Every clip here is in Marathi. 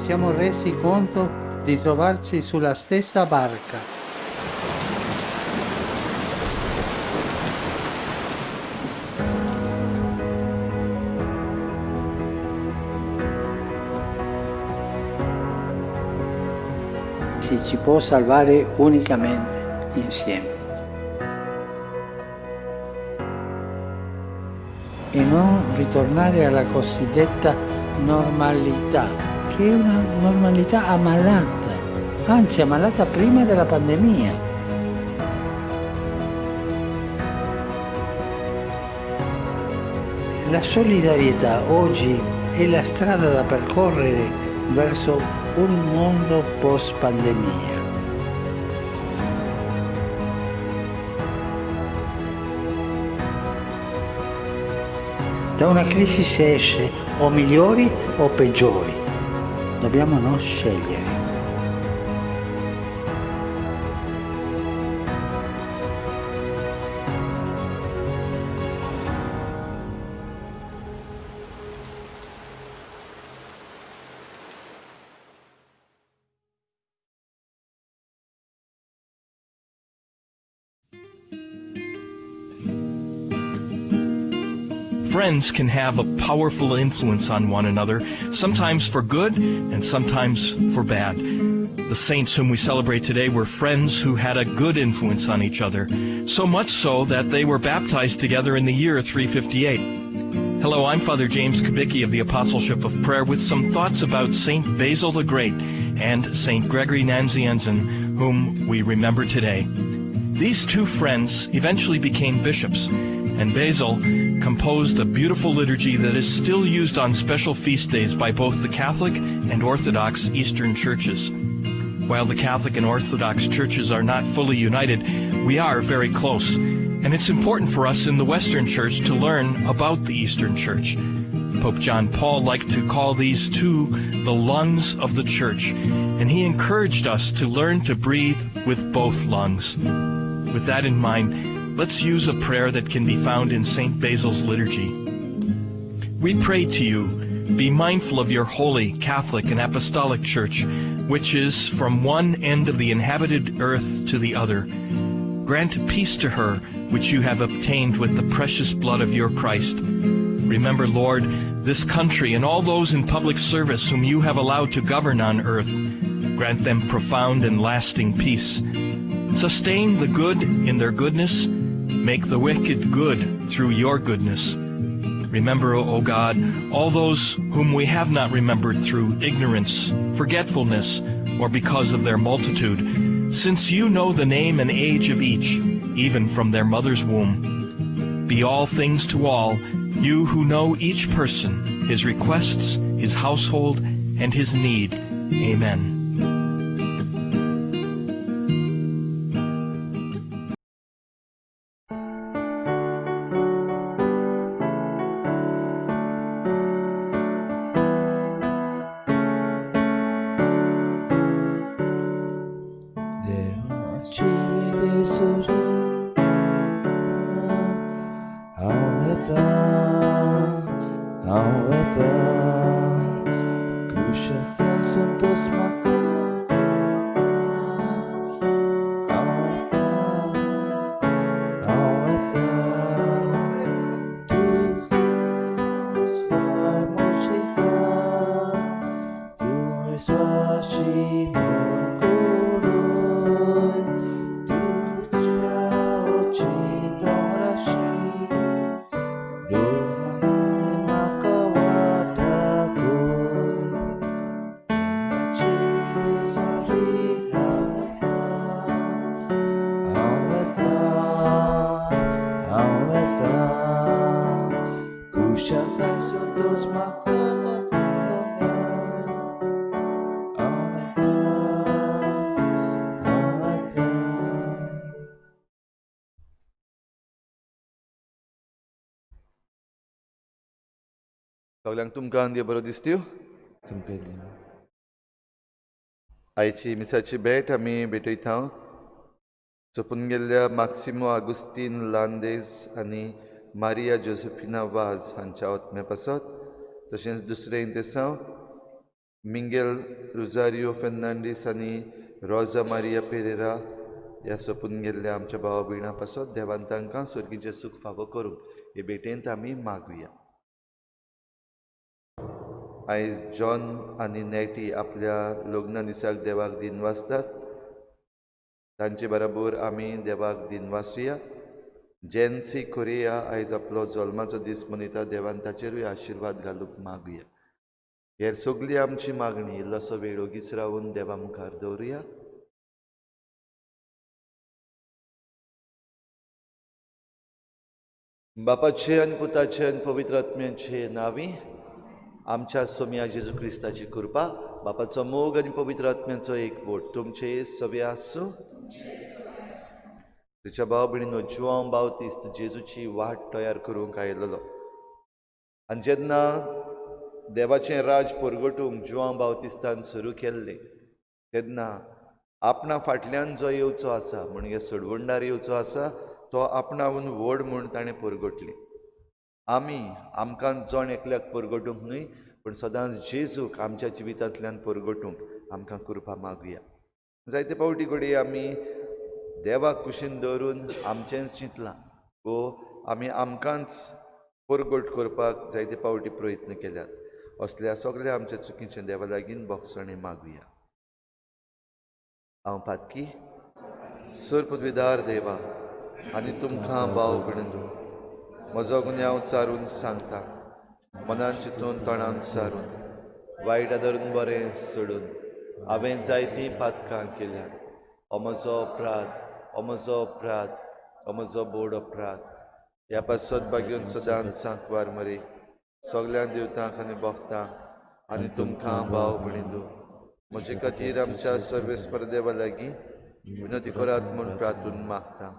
siamo resi conto di trovarci sulla stessa barca. Ci può salvare unicamente insieme. E non ritornare alla cosiddetta normalità, che è una normalità ammalata, anzi ammalata prima della pandemia. La solidarietà oggi è la strada da percorrere verso un mondo post pandemia. Da una crisi si esce o migliori o peggiori. Dobbiamo non scegliere. Friends can have a powerful influence on one another, sometimes for good and sometimes for bad. The saints whom we celebrate today were friends who had a good influence on each other, so much so that they were baptized together in the year 358. Hello, I'm Father James Kubicki of the Apostleship of Prayer with some thoughts about St. Basil the Great and St. Gregory Nazianzen, whom we remember today. These two friends eventually became bishops, and Basil composed a beautiful liturgy that is still used on special feast days by both the Catholic and Orthodox Eastern churches. While the Catholic and Orthodox churches are not fully united, we are very close, and it's important for us in the Western Church to learn about the Eastern Church. Pope John Paul liked to call these two the lungs of the Church, and he encouraged us to learn to breathe with both lungs. With that in mind, let's use a prayer that can be found in St. Basil's liturgy. We pray to you, be mindful of your holy, Catholic, and Apostolic Church, which is from one end of the inhabited earth to the other. Grant peace to her, which you have obtained with the precious blood of your Christ. Remember, Lord, this country and all those in public service whom you have allowed to govern on earth. Grant them profound and lasting peace. Sustain the good in their goodness. Make the wicked good through your goodness. Remember, O God, all those whom we have not remembered through ignorance, forgetfulness, or because of their multitude, since you know the name and age of each, even from their mother's womb. Be all things to all, you who know each person, his requests, his household, and his need. Amen. Kaulang tumkan dia baru distiu. Aici misaci bet ami betoi thau. Supun गेल्या Maximo Agustin Landes आणि Maria Josefina Vaz हांच्या ओतम्या पासत तशेंच दुसरे इंतेसांव मिंगेल रुजारियो फेर्नांडीस आनी रोजा मारिया पेरेरा ह्या सोपून गेल्ल्या आमच्या भावा भयणां पासत देवान तांकां सर्गीचें सूख फावो करूं हे भेटेंत आमी मागुया. आयज जॉन आनी नेटी आपल्या लग्ना दिसाक देवाक दिनवासतात. तांचे बरोबर आमी देवाक दिनवासुया. जेन्सी कोरिया आयज आपलो जल्माचो दीस मनयता. देवान ताचेरूय आशिर्वाद घालूंक मागुया. हेर सगळी आमची मागणी इल्लोसो वेळ ओगीच रावून देवा मुखार दवरुया. बापाचे आनी पुताचे आनी पवित्र आत्म्याचे नांवी आमच्या सोम्या जेजू क्रिस्ताची कृपा, बापाचो मोग आनी पवित्र आत्म्याचो एकवट तुमचे सगळे आसूं. तुझ्या भाव भयणीनो, जुआंव बावतिस्त जेजूची वाट तयार करूंक आयिल्लो आनी जेन्ना देवाचें राज परगटूंक जुआंव बावतिस्तान सुरू केल्लें तेन्ना आपणा फाटल्यान जो येवचो आसा म्हणजे सडवंडार येवचो आसा तो आपणाहून व्हड म्हूण ताणें परगटलें. आमकां जण एकल्याक परगटूंक न्हय पूण सदांच जेजूक आमच्या जिवितांतल्यान परगटूंक आमकां कृपा मागुया. जायते फावटी घडये आमी देवाक कुशीन दवरून आमचेंच चिंतलां आमी आमकांच परगट करपाक जायते फावटी प्रयत्न केल्यात. असल्या सगळ्या आमच्या चुकीचें देवा लागीं बोगसणे मागुया. हांव पातकी सर्पद्विदार देवा आनी तुमकां भाव भयणीनो, म्हजो गुन्यांव चारून सांगता. मनान चिंतून तोंडान सारून वायट आदरून बरें सोडून हांवें जायतीं पातकां केल्यात. हो म्हजो अपराध, हो म्हजो अपराध, हो म्हजो बोड अपराध. ह्या सद्भाग घेवन सदांच सांकवार मरे सगळ्या देवतांक आनी भक्तांक आनी तुमकां भाव भयणीनो, म्हजे खातीर आमच्या सर्वेस्पर देवा लागीं विनंती करात म्हूण प्रार्थून मागता.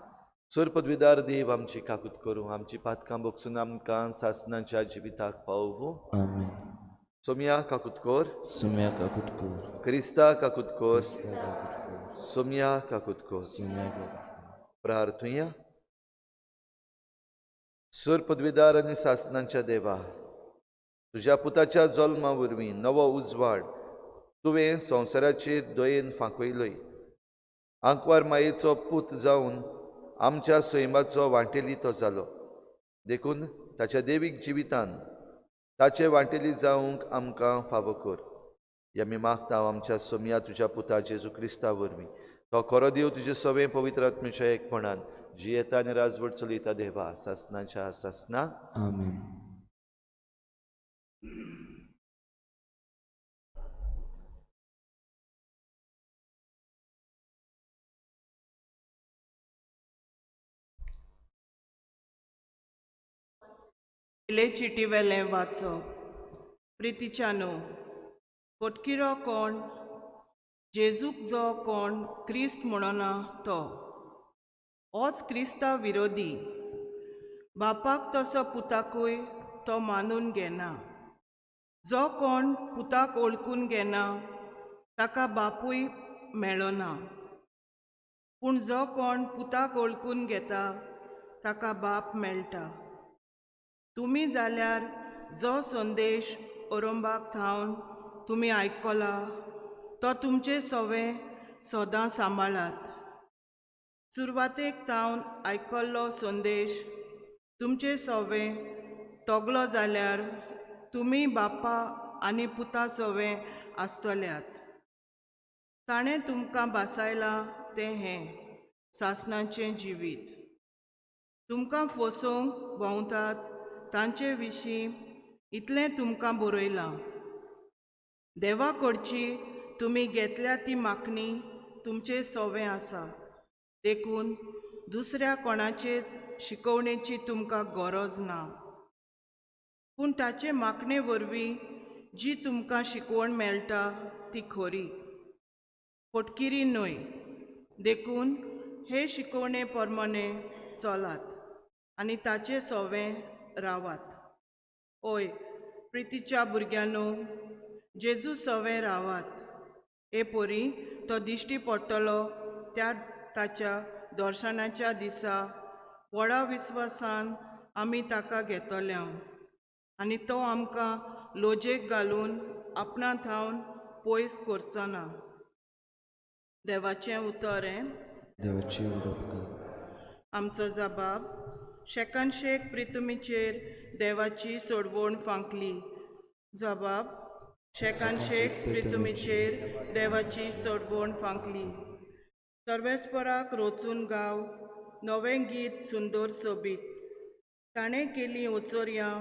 सर्पद्विदार देव आमची काकूत करूं, आमची पातकां बोगसून आमकां सासणाच्या जिविताक पावूं. सोम्या काकूत कोर, सोम्या काकूत कोर, क्रिस्ता काकूत कोर, सोम्या काकूत कोर. प्रार्थुया. सर्पद्विदार आनी सासणाच्या देवा, तुज्या पुताच्या जल्मा वरवीं नवो उजवाड तुवें संवसाराचेर दयेन फांकयलोय. आंकवार मायेचो पूत जावन आमच्या सैमाचो वांटेली तो जालो. देखून ताच्या देवीक जिवितान ताचे वांटेली जावंक आमकां फावो कर. आमी मागता आमच्या सोम्या तुज्या पुता जेजू क्रिस्ता वरवीं. तो खरो देव तुजे सवें पवित्र आत्म्याच्या एकपणान जियेता आनी राजवट चलयता देवा सासणाच्या सासणा. आमेन. पयले चिटी वेलें वाचप. प्रितीच्यानो, पोटकिरो कोण जेजूक जो कोण क्रिस्त म्हणना तो होच क्रिस्ता विरोधी. बापाक तसो पुताकूय तो मानून घेना. जो कोण पुताक ओळखून घेना ताका बापूय मेळना. पूण जो कोण पुताक ओळखून घेता ताका बाप मेळटा. तुमी जाल्यार जो संदेश अरोंबाक थावन तुमी आयकला तो तुमचे सवें सदां सांबाळात. सुरवातेक थावन आयकल्लो संदेश तुमचे सवें तोगलो जाल्यार तुमी बापा आनी पुता सवें आसतल्यात. ताणें तुमकां बासायलां तें हें सासणाचें जिवीत. तुमकां फोसोवंक भोंवतात तांचे विशीं इतलें तुमकां बरयलां. देवा कडची तुमी घेतल्या ती मागणी तुमचे सवें आसा. देखून दुसऱ्या कोणाचेच शिकवणेची तुमकां गरज ना. पूण ताचे मागणे वरवीं जी तुमकां शिकवण मेळटा ती खरी, फटकिरी न्हय. देखून हे शिकवणे प्रमाणे चलात आनी ताचे सवें रावात. ओय प्रितीच्या भुरग्यांनो, जेजू सवें रावात. हे पोरी तो दिश्टी पडटलो त्या ताच्या दर्शनाच्या दिसा व्हडा विस्वासान आमी ताका घेतल्या आनी तो आमकां लोजेक घालून आपणा थावन पयस करचो ना. देवाचें उतर हें. देवाची उडोवकार आमचो जबाब. शेकनशेक प्रितुमीचेर देवाची सोडवण फांकली. जबाब. शेकनशेक प्रितुमीचेर देवाची सोडवण फांकली. सर्वेस्पराक रोचून गाव नवें गीत सुंदर सोबीत. ताणें केलीं ओचोरयां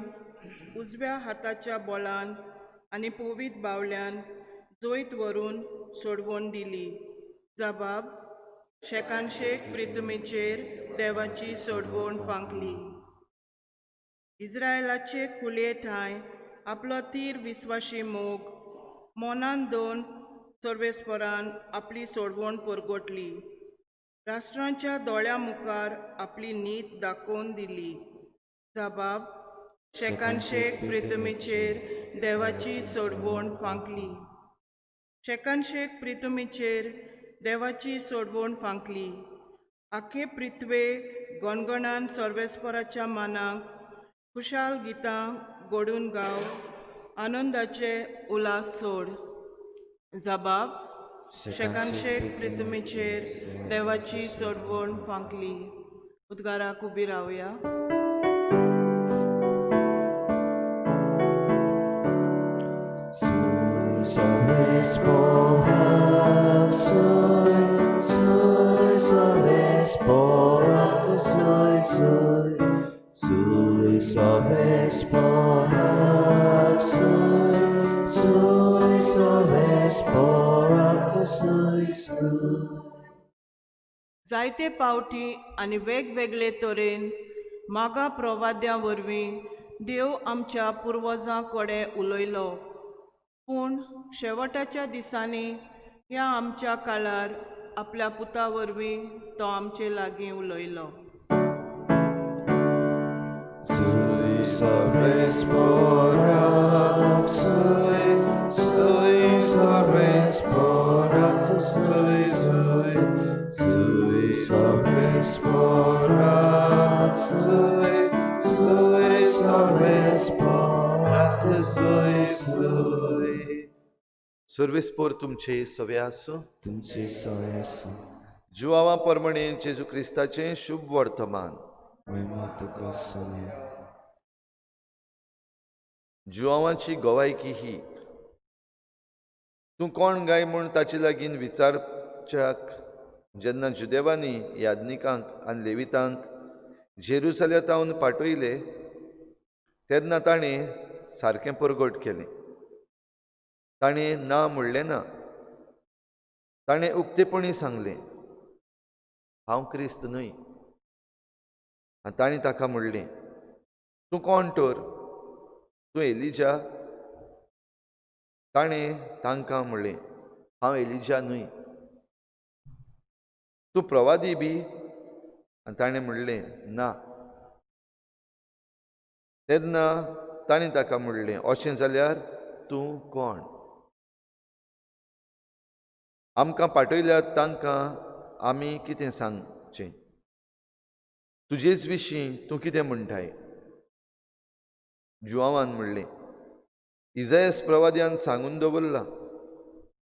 उजव्या हाताच्या बोलान आनी पोवीत बावल्यान जोईत व्हरून सोडवण दिली. जबाब. शेकनशेक प्रितुमीचेर देवाची सोडवण फांकली. इस्रायलाचे खुले ठाय आपलो तीर विस्वाशी मोग मोनान दोन सर्वेस्परान आपली सोडवण परगटली. राष्ट्रांच्या दोळ्या मुखार आपली नीत दाखोवन दिली. जबाब. शेकनशेक प्रितुमीचेर देवाची सोडवण फांकली. शेकनशेक प्रितुमीचेर देवाची सोडवण फांकली. आखे पृथ्वे गणगणान सर्वेस्पराच्या मानाक खुशाल गितां घडून गाव आनंदाचे उलास सोड. जबाब. शेकनशेक प्रितुमीचेर देवाची सोडवण फांकली. उद्गाराक उबी रावया. जायते पावटी आनी वेगवेगळे तरेन मागा प्रवाद्यां वरवीं देव आमच्या पुर्वजां कडेन उलयलो. पूण शेवटाच्या दिसांनी ह्या आमच्या काळार आपल्या पुता वरवीं तो आमचे लागीं उलयलो. सर्वेस्पोर तुमचे सवे आसूं. तुमचे सवय आसूं. जुवावा परमणे जेजू क्रिस्ताचें शुभ वर्तमान. महिमा तुका सोन्या. जुवावांची गोवायकी ही. तूं कोण गाय म्हूण ताचे लागीं विचारच्याक जेन्ना जुदेवांनी यादनिकांक आनी लेवितांक जेरुसलेतावन पाठयले तेन्ना ताणें सारकें परगट केलें. ताणें ना म्हणलें ना. ताणें उक्तेपणी सांगलें, हांव क्रिस्त न्हय. आनी ताणें ताका म्हणलें, तूं कोण तर? तूं एलिजा? ताणें तांकां म्हणलें, हांव एलिजा न्हय. तूं प्रवादी बी? आनी ताणें म्हणलें, ना. तेन्ना ताणें ताका म्हणलें, अशें जाल्यार तूं कोण? आमकां पाठयल्यात तांकां आमी कितें सांगचें? तुजेच विशीं तूं कितें म्हणटाय? जुवावान म्हणलें, इजायास प्रवाद्यान सांगून दवरलां,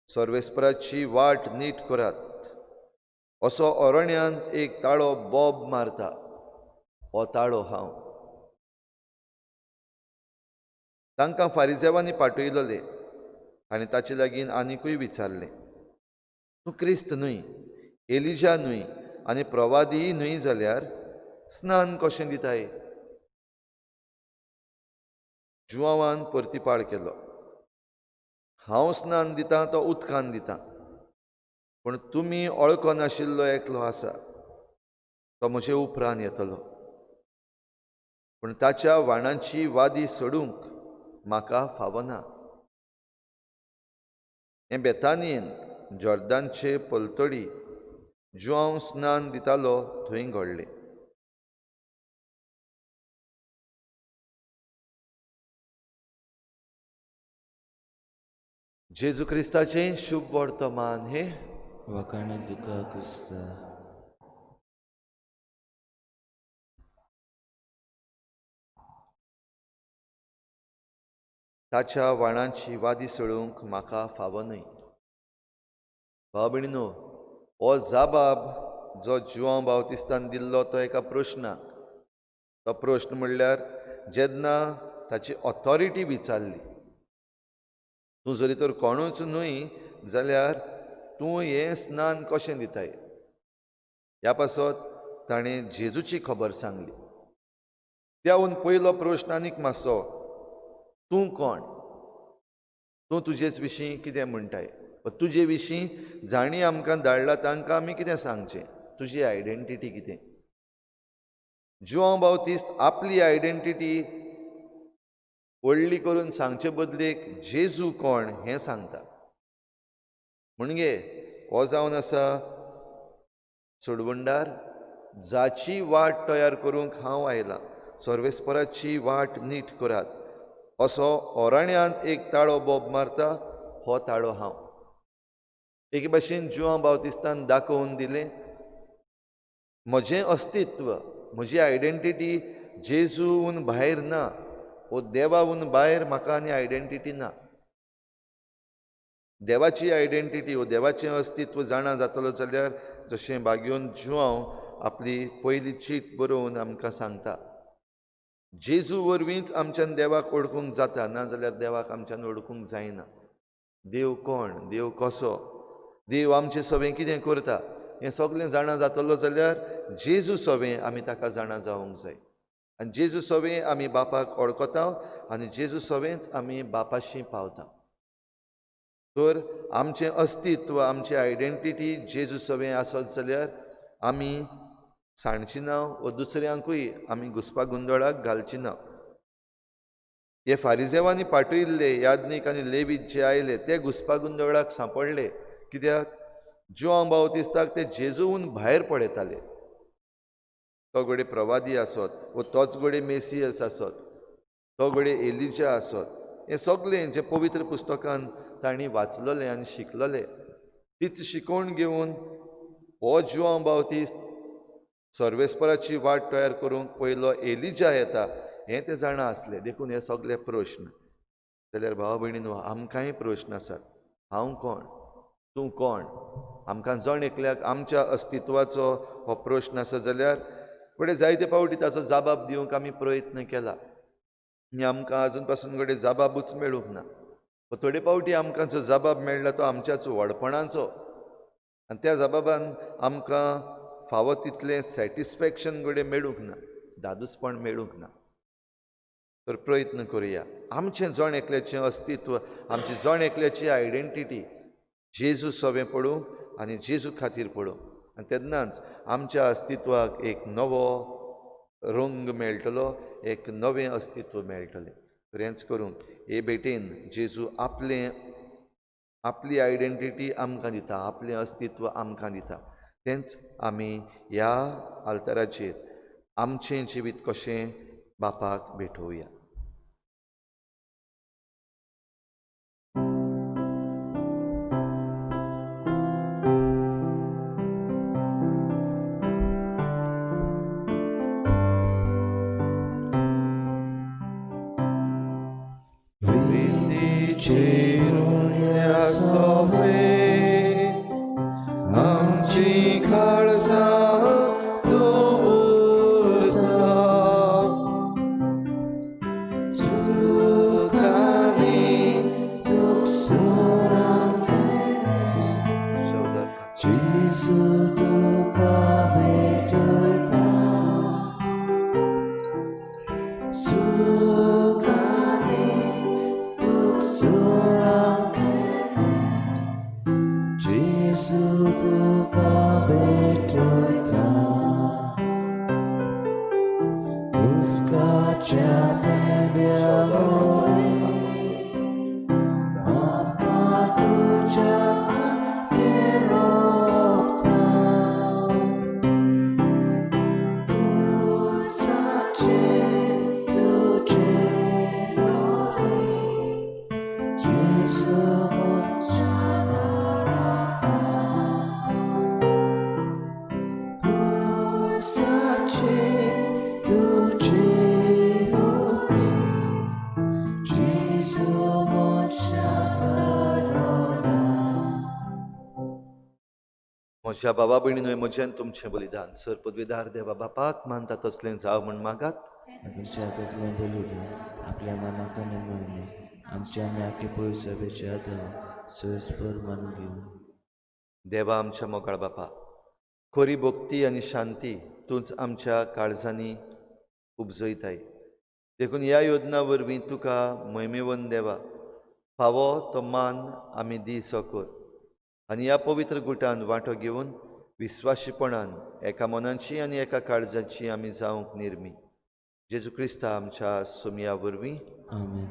सर्वेस्पराची वाट नीट करात. असो अरण्यांत एक ताळो बोब मारता, हो ताळो हांव. तांकां फारिसेवांनी पाठयलेले आनी ताचे लागीं आनिकूय विचारलें, तूं क्रिस्त न्हय, एलिजा न्हय आनी प्रवादीय न्हय जाल्यार स्नान कशें दिताय? जुवावान परतिपाळ केलो, हांव स्नान दितां तो उदकान दितां, पूण तुमी वळखो नाशिल्लो एकलो आसा, तो म्हजे उपरांत येतलो. पूण ताच्या वाणाची वादी सोडूंक म्हाका फावना. हें बेतानियेंत जॉर्दानचे पलतडी जुवांव स्नान दितालो थंय घडलें. जेजू क्रिस्ताचें शुभ वर्तमान हे. वखाणी तुका क्रिस्ता. ताच्या वाणांची वादी सोडूंक म्हाका फावो न्हय. भाव भयणीनो, हो जाबाब जो जुआंव बावतिस्तान दिल्लो तो एका प्रश्नाक. तो प्रश्न म्हणल्यार जेन्ना ताची ऑथॉरिटी विचारली, तूं जरी तर कोणूच न्हय जाल्यार तूं हें स्नान कशें दिताय. ह्या पासत ताणें जेजूची खबर सांगली. त्याहून पयलो प्रश्न आनीक मातसो, तूं कोण? तूं तुजेच विशीं कितें म्हणटाय? तुजे विशीं जाणी आमकां धाडला तांकां आमी कितें सांगचें? तुजी आयडेंटिटी कितें? जुआंव बावतिस्ट आपली आयडेंटिटी व्हडली करून सांगचे बदलेक जेजू कोण हें सांगता. म्हणजे हो जावन आसा सोडवंडार, जाची वाट तयार करूंक हांव आयलां. सर्वेस्पराची वाट नीट करात. असो ओराण्यांत एक ताळो बोब मारता, हो ताळो हांव. एके भाशेन जुआंव बावतिस्तान दाखोवन दिलें म्हजें अस्तित्व, म्हजी आयडेंटिटी जेजून भायर ना, वो देवाहून भायर म्हाका आनी आयडेंटिटी ना. देवाची आयडेंटिटी वो देवाचें अस्तित्व जाणा जातलो जाल्यार जशें बागेवन जुआंव आपली पयली चीट बरोवन आमकां सांगता, जेजू वरवींच आमच्यान देवाक ओळखूंक जाता, नाजाल्यार देवाक आमच्यान ओळखूंक जायना. देव कोण, देव कसो, देव आमचें सवें कितें करता हें सगळें जाणा जातलो जाल्यार जेजू सवें आमी ताका जाणा जावंक जाय. आनी जेजू सवें आमी बापाक ओळखता आनी जेजू सवेंच आमी बापाशी पावता. तर आमचें अस्तित्व, आमची आयडेंटिटी जेजू सवें आसत जाल्यार आमी सांडची ना व दुसऱ्यांकूय आमी घुसपागोंदळाक घालची ना. हे फारिजेवांनी पाटयल्ले याज्ञीक आनी लेवीत जे आयले ते घुसपागोंदळाक सांपडले. कित्याक जुआंव बावतिस्ताक ते जेजून भायर पडयताले. तो घडये प्रवादी आसत, व तोच घडये मेसियस आसत, तो घडये एलिजा आसत, हें सगळें जे पवित्र पुस्तकान तांणी वाचलेलें आनी शिकलेलें, तीच शिकोवन घेवन हो जुआंव बावतिस्त सर्वेस्पराची वाट तयार करूंक पयलो एलिजा येता हें ते जाणा आसले. देखून हे सगळे प्रश्न. जाल्यार भाव भयणीनो, आमकांय प्रश्न आसात. हांव कोण, तूं कोण? आमकां जण एकल्याक आमच्या अस्तित्वाचो हो प्रश्न आसा जाल्यार घडये जायते फावटी ताचो जाबाब दिवंक आमी प्रयत्न केला आनी आमकां आजून पासून घडये जाबाबूच मेळूंक ना. थोडे फावटी आमकां जो जाबाब मेळ्ळा तो आमच्याच व्हडपणाचो आनी त्या जबाबान आमकां फावो तितलें सॅटिस्फॅक्शन घडये मेळूंक ना, दादूसपण मेळूंक ना. तर प्रयत्न करुया आमचें जण एकल्याचें अस्तित्व, आमची जण एकल्याची आयडेंटिटी जेजू सवें पडूंक आनी जेजू खातीर पडूंक. आनी तेन्नाच आमच्या अस्तित्वाक एक नवो रंग मेळटलो, एक नवें अस्तित्व मेळटलें. तर हेंच करूंक हे भेटेन जेजू आपली आयडेंटिटी आमकां दिता, आपलें अस्तित्व आमकां दिता. तेंच आमी ह्या आल्ताराचेर आमचें जिवीत कशें बापाक भेटोवया. आमची काळजां दवरता, सुख आनी दुखसुरां जेजू तुका भेटता. सुख आनी दुखसुरां जेजू तुका भेटता. उदकाच्या तेंब्यावरी आमकां तुज्या केरोगता. तुजे लोरी जेजू मुझ्या दारां. म्हज्या बाबा भयणीनोय म्हजें तुमचें बलिदान सर पदवीदार देवा बापाक मानता तसलें जाव म्हण मागात. तुमच्या हातांतलें बलिदान आपल्या मनाक आनी मोहिमेक आमचे आनी आख्खे पळय सभेचे आदार सयस्पर मानून घेवन देवा आमच्या मोगाळ बापा, खरी भक्ती आनी शांती तूंच आमच्या काळजांनी उपजयताय. देखून ह्या योजना वरवीं तुका मोहिमेवन देवा फावो तो मान आमी दी सोकोर आनी ह्या पवित्र गुटान वांटो घेवन विस्वाशीपणान एका मनाची आनी एका काळजाची आमी जावंक निर्मी. जेजू क्रिस्ता आमच्या सुमया वरवीं आमेन.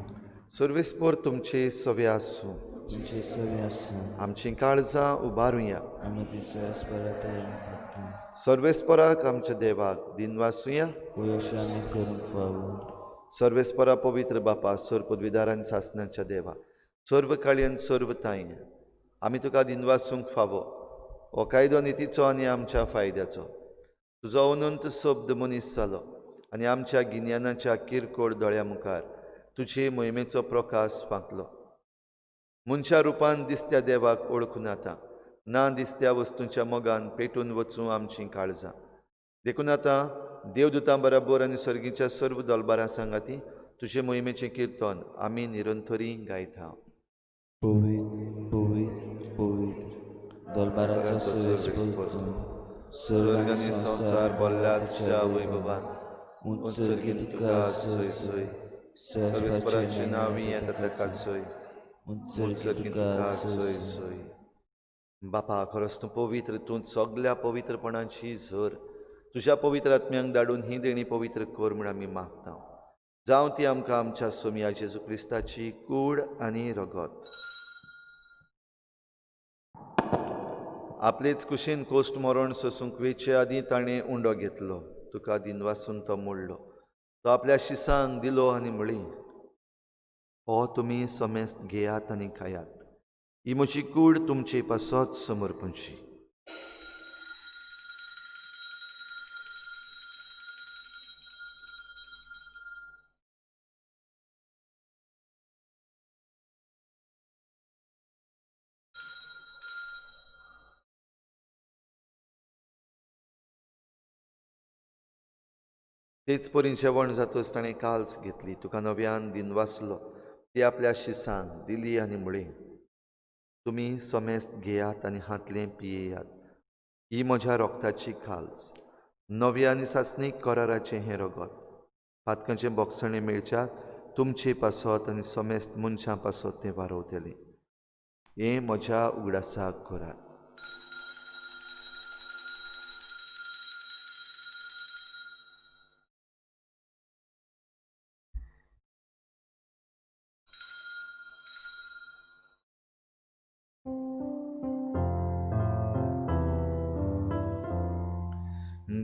सर्वेस्पोर तुमचे सवे आसूं. तुमचे सवे आसूं आमची काळजां उबारुया. आमी ती सयस्पराताय सर्वेस्पराक आमच्या देवाक दिनवासुया. अशें आमी करूंक फावो. सर्वेस्परा पवित्र बापा सर पदवीदार आनी सासणाच्या देवा सर्व काळी आनी सर्व ताई आमी तुका दिनवासूंक फावो. हो कायदो नितीचो आनी आमच्या फायद्याचो. तुजो अनंत शब्द मनीस जालो आनी आमच्या गिन्यानाच्या किरकोळ दोळ्या मुखार तुजे मोहिमेचो प्रकाश फांकलो. मनशा रुपान दिसत्या देवाक ओळखून आतां ना दिसत्या वस्तूंच्या मोगान पेटून वचूं आमचीं काळजां. देखून आतां देवदूतां बरोबर आनी सर्गीच्या सर्व दोलबारां सांगाती तुजे मोहिमेचें कीर्तन आमी निरंतरी गायता. पवित्र पवित्र पवित्र दोलबाराचो सयस्पर तूं स्वर्ग आनी संसार बोल्ल्याच्या वैभवान उत्सर्गी तुका सय सय सर्वेस्पराचें नांवी येता ताका सय उत्सर्गी तुका सय सय. बापा खरोच तूं पवित्र. तूं सगल्या पवित्रपणाची झर तुज्या पवित्र आत्म्यांक धाडून ही देणी पवित्र कर म्हूण आमी मागता. जावं ती आमकां आमच्या सोमया जेजू क्रिस्ताची कूड आनी रगत. आपलेच कुशीन कोश्ट मरण सोसूंक वेचे आदीं ताणें उंडो घेतलो. तुका दिनवासून तो मोडलो. तो आपल्या शिसांक दिलो आनी म्हळी, हो तुमी समेस्त घेयात आनी खायात. ही म्हजी कूड तुमचे पासत समर्पणची. तेच परी जेवण जातच ताणें काल्स घेतली. तुका नव्यान दिनवासलो. ती आपल्या शिसांक दिली आनी म्हळें, तुमी समेस्त घेयात आनी हातलें पियेयात. ही म्हज्या रोगताची खाल्स. नव्या आनी सासणीक कराराचें हें रगत. फातकांचें बोगसणें मेळच्याक तुमचे पासत आनी समेस्त मनशां पासत तें वारवतलें. हें म्हज्या उगडासाक करात.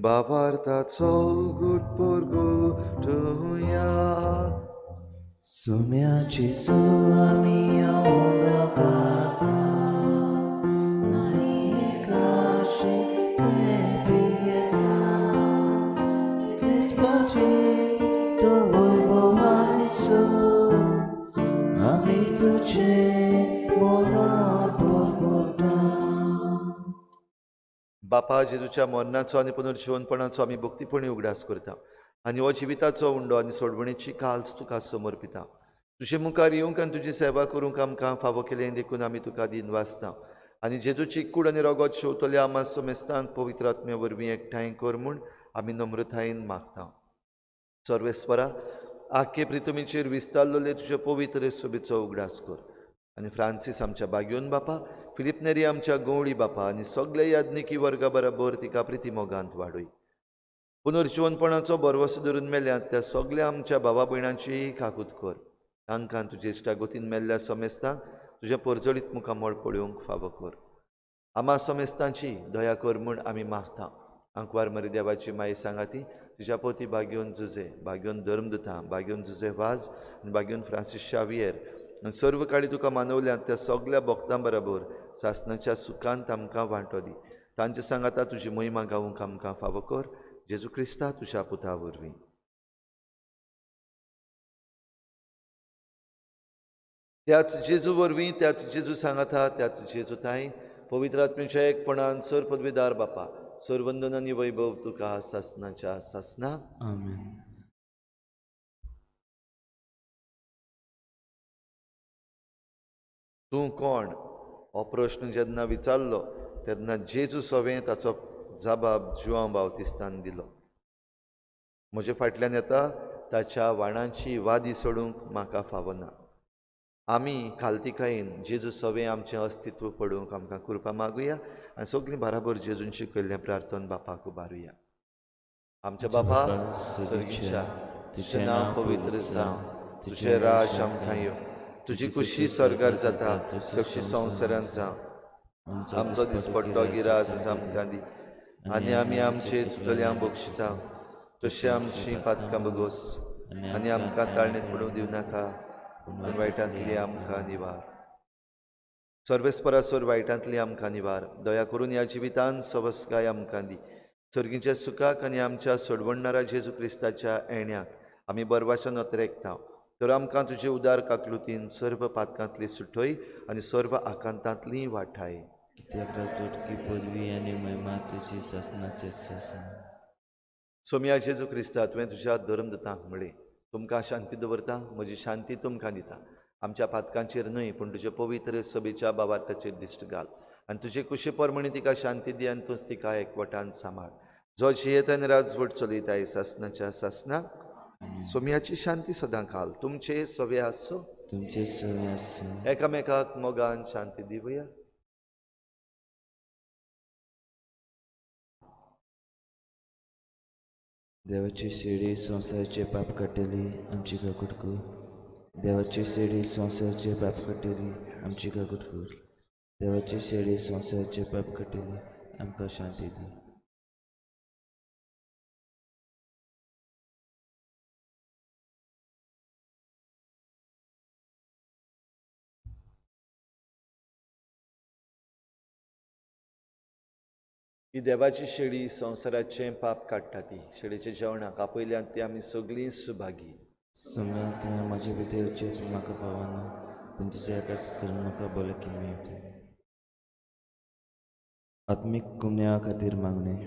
बाबार्थाचो घुट परगटुया. Sumia Jesu ami auragata Ami ekashi klebrieta Klesplaci to vojbovanisu Ami tuce morar bogota. बापा जेजूच्या मरणाचो आनी पुनर्जीवनपणाचो आमी भक्तीपणी उगडास करता आनी हो जिविताचो उंडो आनी सोडवणेची काल्स तुका समर्पिता. तुजे मुखार येवंक आनी तुजी सेवा करूंक आमकां फावो केलें देखून आमी तुका दिन वाचता आनी जेजूची कूड आनी रगत शेवतल्या आमा समेस्तांक पवित्र आत्म्या वरवीं एकठांय कर म्हूण आमी नम्रतायेन मागता. सर्वेस्परा आख्खे प्रितुमेचेर विस्तारलोले तुजे पवित्र सोबेचो उगडास कर आनी फ्रांसीस आमच्या बागयोन बापा, फिलिप नेरी आमच्या गवळी बापा आनी सगळे याज्ञिकी वर्गा बरोबर तिका प्रिती मोगांत वाडय. पुनर्जीवनपणाचो बरवसो धरून मेल्यात त्या सगळ्या आमच्या भावा भयणांची काकूत कर. तांकां तुजे इश्टागोतीन मेल्ल्या समेस्तांक तुज्या परजळीत मुखार मोळ पळोवंक फावो कर. आमा समेस्तांची दया कर म्हूण आमी मागता. आंकवार मरी देवाची माई सांगाती तिच्या पोती बागयोन जुजे, बागयोन धर्मदुतां, बागयोन जुजे वाज आनी बागयोन फ्रांसीस शावियर आनी सर्व काळी तुका मानवल्यात त्या सगळ्या भक्तां बरोबर सासणाच्या सुखांत आमकां वांटो दी. तांचे सांगाता तुजी महिमा गावूंक आमकां फावो कर. जेजू क्रिस्ता तुज्या पुता वरवीं. त्याच जेजू वरवीं, त्याच जेजू सांगाता, त्याच जेजू ताई पवित्र आत्म्याच्या एकपणान सर पदवीदार बापा सर वंदन आनी वैभव तुका सासनाच्या सासना. आमेन. तूं कोण हो प्रश्न जेन्ना विचारलो तेन्ना जेजू सवें ताचो जबाब जुआंव बावतिस्तान दिलो. म्हजे फाटल्यान येता ताच्या वाणांची वादी सोडूंक म्हाका फावना. आमी खालतीकायेन जेजू सवें आमचें अस्तित्व पडूंक आमकां कृपा मागुया आनी सगळीं बराबर जेजून शिकयल्लें प्रार्थन बापाक उबारुया. आमच्या बापा सर्गीच्या तुजें नांव पवित्र जावं, तुजें राज आमकां येवं, तुजी खुशी स्वर्गार जाता तशी संवसारांत जावं. आमचो दिसपट्टो गिरास आमकां दी आनी आमी आमचे चुकल्यांक बक्षिता तशी आमची पातकां बगोस आनी आमकां ताळणेत पडूंक दिवं नाका पूण वायटांतली आमकां निवार. सर्वेस्परासोर वायटांतली आमकां निवार. दया करून ह्या जिवितांत सवस्काय आमकां दी. सर्गीच्या सुखाक आनी आमच्या सोडवणणाऱ्या जेजू क्रिस्ताच्या येण्याक आमी बरवाच्या नोतरेकता. तर आमकां तुजे उदार काकलुतीन सर्व पातकांतली सुटय आनी सर्व आकांतांतली वाठाय. कित्याक राजवटकी पदवी आनी महिमा तुजी सासनाचे सासन. सोम्या जेजू क्रिस्ता तुवें तुज्या धर्मदतांक म्हळें तुमकां शांती दवरता, म्हजी शांती तुमकां दिता. आमच्या पातकांचेर न्हय पूण तुजे पवित्र सभेच्या बाबाताचेर दिश्ट घाल आनी तुजे कुशी परमणी तिका शांती दी आनी तूंच तिका एकवटान सांबाळ. जो जियेत आनी राजवट चलयताय सासनाच्या सासनाक. सोम्याची शांती सदां घाल. तुमचे सवे आसो. तुमचे सवे आसो. एकामेकाक मोगान शांती दिवया. देवाची शेडी संवसाराचे पाप काडटली आमची काकुटकूर. देवाची शेडी संवसाराचे पाप काडटली आमची काकुटकूर. देवाची शेडी संवसाराचे पाप काडटली आमकां शांती दी. ही देवाची शेळी संवसाराचें पाप काडटा ती शेळीच्या जेवणाक आपयल्यान ती आमी सगळीं सुभागी. सोम्या तुवें म्हाजे भितर येवचें म्हाका पावना पूण तुज्या एकाच तर म्हाका भलायकी मेळटा. आत्मीक कुमन्या खातीर मागणें.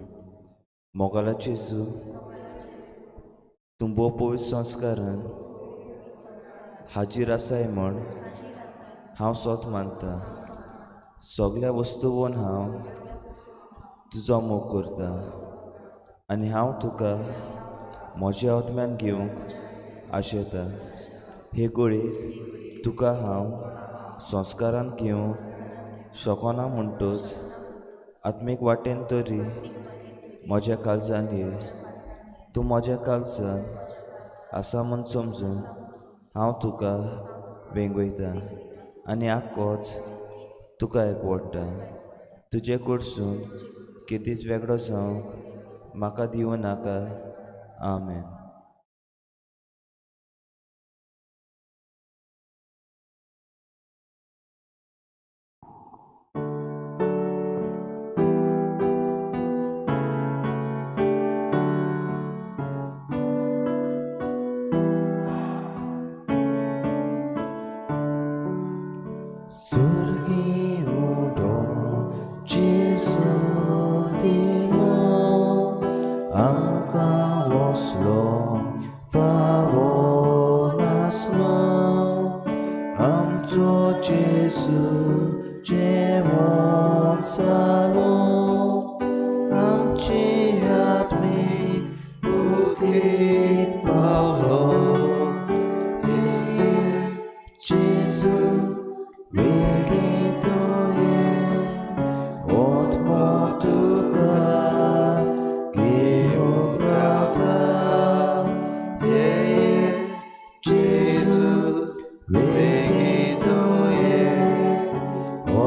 मोगालाची जेजू तूं भोव पवित्र संस्कारान हाजीर आसाय म्हण हांव सोत मानता. सगळ्या वस्तूवन हांव तुजो मोग करता आनी हांव तुका म्हज्या आत्म्यान घेवंक आशेता. हे घडयेक तुका हांव संस्कारान घेवंक शकना म्हणटच आत्मीक वाटेन तरी म्हज्या काळजान ये. तूं म्हज्या काळजान आसा म्हूण समजून हांव तुका वेंगयता आनी आख्खोच तुका एकवडटा. तुजे कडसून केदीच वेगळो जावंक म्हाका दिवं नाका. आमेन. Surgi udo Jesu dilo amka waslo favonaslo amco Jesu jewon salo amci atmik bukit Paulo Jesu begitu od motuka geograta Jesu begitu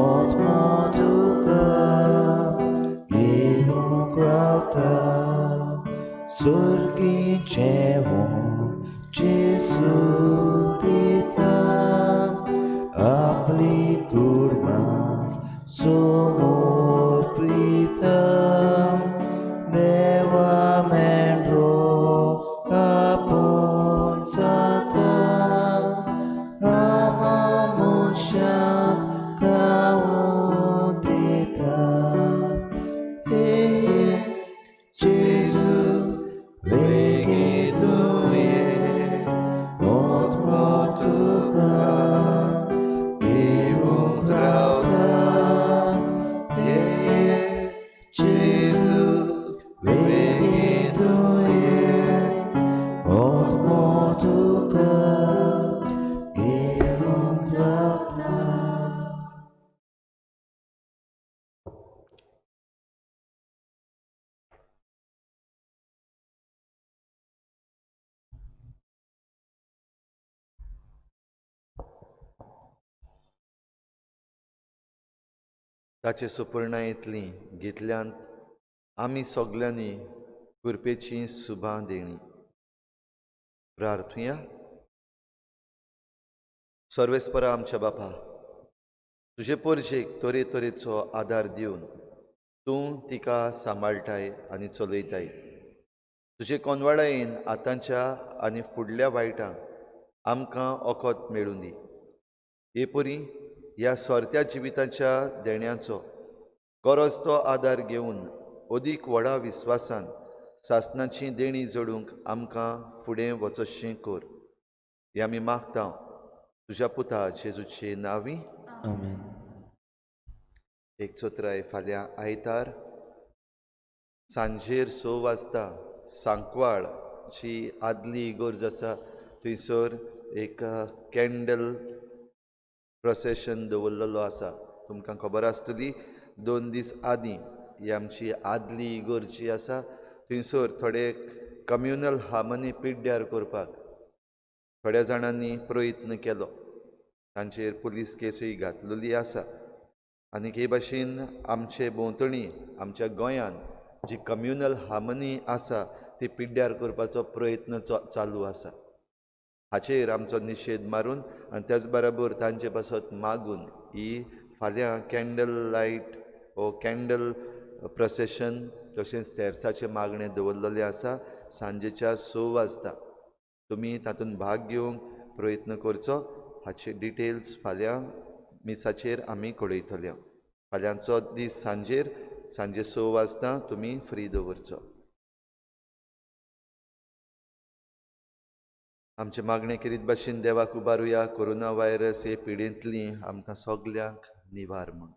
od motuka geograta surgi cewon Jesu ditam apli kurmas sumur pritam dewa mendro apun sata amamun syak kau ताचे सुपर्णायेंतली घेतल्यान आमी सगल्यांनी कृपेची सुभां देणी. प्रार्थुया. सर्वेस्परा आमच्या बापा, तुजे पोरशेक तरेतरेचो आदार दिवन तूं तिका सांबाळटाय आनी चलयताय. तुजे कोनवाडायेन आतांच्या आनी फुडल्या वायटांक आमकां ओकोत मेळूं दी. हे परी ह्या सोरत्या जिविताच्या देण्याचो गरज तो आदार घेवन अदीक व्हडा विस्वासान सासणाची देणी जोडूंक आमकां फुडें वचचशें कर. हें आमी मागता तुज्या पुता जेजूचे नांवी. आमेन. एक चोत्राय फाल्यां आयतार सांजेर 6 वाजता सांकवाळ जी आदली इगोर्ज आसा थंयसर एक कॅन्डल प्रोसेशन दवरलेलो आसा. तुमकां खबर आसतली 2 दीस आदीं ही आमची आदली इगोर्ज जी आसा थंयसर थोडे कम्युनल हार्मनी पिड्ड्यार करपाक थोड्या जाणांनी प्रयत्न केलो. तांचेर पुलीस केसूय घातलेली आसा. आनी हे भाशेन आमचे भोंवतणी आमच्या गोंयांत जी कम्युनल हार्मनी आसा ती पिड्ड्यार करपाचो प्रयत्न चालू आसा. हाचेर आमचो निशेध मारून आनी त्याच बरोबर तांचे पासत मागून ही फाल्यां कॅन्डल लायट वो कॅन्डल प्रोसेशन तशेंच तेर्साचें मागणें दवरलेलें आसा सांजेच्या 6 वाजता. तुमी तातूंत भाग घेवंक प्रयत्न करचो. हाचे डिटेल्स फाल्यां मिसाचेर आमी कळयतले. फाल्यांचो दीस सांजे 6 वाजता तुमी फ्री दवरचो. आमचे मागणे करीत भाशेन देवाक उबारुया. कोरोना व्हायरस हे पिडेंतली आमकां सगल्यांक निवार म्हूण.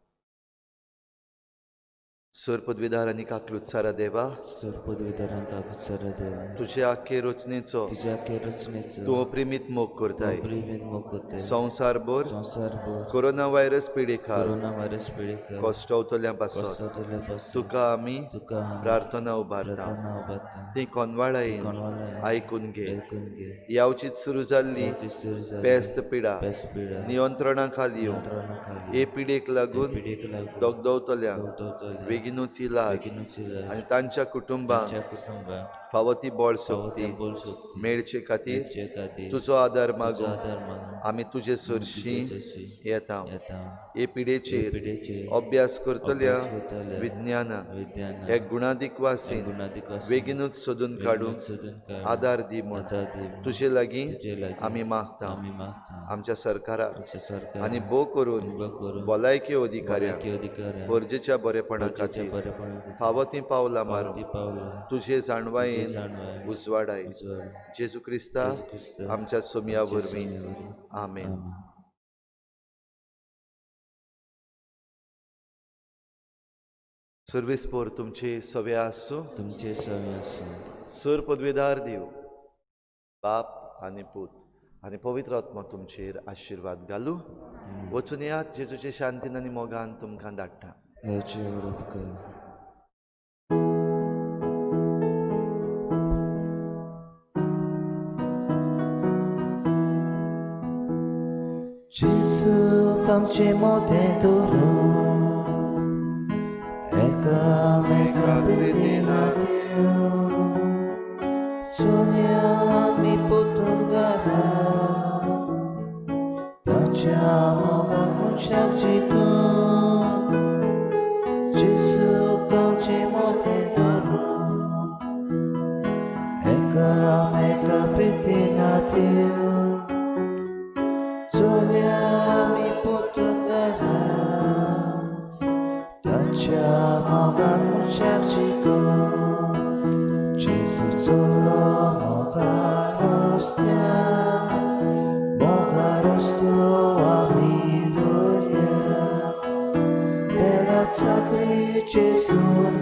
सर पदवीदार आनी काकलुत्सारा देवा, सर्वपदवीधरांक काकुत्सारा देवा, तुजे आख्खे रचनेचो तुज्या रचनेचो तूं अप्रिमीत मोग करताय. प्रेमीन मोगते संवसारभर संसारभर कोरोना व्हायरस पिडेकार कोरोना व्हायरस पिडेका कश्टावतल्या पासत कश्टावतल्यापासून तुका आमी तुका प्रार्थना उबारता. प्रार्थना उबारता. ती कोनवाळायेन कोनवाळायेन आयकून घे. ऐकून घे. यावचीत सुरू जाल्ली याची सुरू जाल्ली पेस्त पिडा पेस्पिडा नियंत्रणा खाली येवन नियंत्रणाखाली हे पिडेक लागून पिडेक लागून दोगदवतल्यांक दवदवतल्या बेगीनूच इलाज बेगीनूच इलाज आनी तांच्या कुटुंबांक तांच्या कुटुंबाक फावो ती बोळ पावती सोबती बोल सोबती मेळचे खातीर मेळचे खातीर तुजो आदार तुजो मागून आदार मागून आमी तुजे सरशी तुजे येता. येता. हे पिडेचेर पिडेचेर अभ्यास करतल्या अभ्यास करतल्या विज्ञानाक विज्ञान हे गुणादीक वासीन गुणाधिक बेगीनूच सोदून काडूंक सोदून काड आदार दी म्हूण आदार दी म्हूण तुजे लागीं तुजे लागीं आमी मागता. आमी मागता. आमच्या सरकाराक आमच्या सरकार आनी भोव करून उबो करून भलायकी अधिकाऱ्यांक भलायकी अधिकाऱ्यांक गरजेच्या बरेपणा गरजेच्या खातीर बरेपणा फावो ती पावलां मारूंक ती पावलां तुजे जाणवायेन जाणवायेन उजवाडाय. उजवाड. जेजू क्रिस्ता जेजू क्रिस्ता आमच्या सोमया वरवीं. सोमया-वरवीं. आमेन. आमेन. सर्वेस्पोर तुमचे सवे आसूं. तुमचे सवे आसूं. सर पदवीदार देव बाप आनी पूत आनी पवित्र आत्मा तुमचेर आशिर्वाद घालूं. वचून यात जेजूचे शांतीन आनी मोगान तुमकां धाडटा. देवाची वडप कर. Gesù आमचे मोठे धरून एकामेका प्रितीना दिवन सोन्या आमी पोतून घाला ताच्या मोगाक मनशाक जिखून. जेजू आमचे मोठे धरून एकामेका प्रितीना दिवन सोन्या आमी पोतून घाला ताच्या मोगाक मनशाक जिखून. जेजू चलो मोगार रस्तो आमी दोरया बेला चाकरी जेजून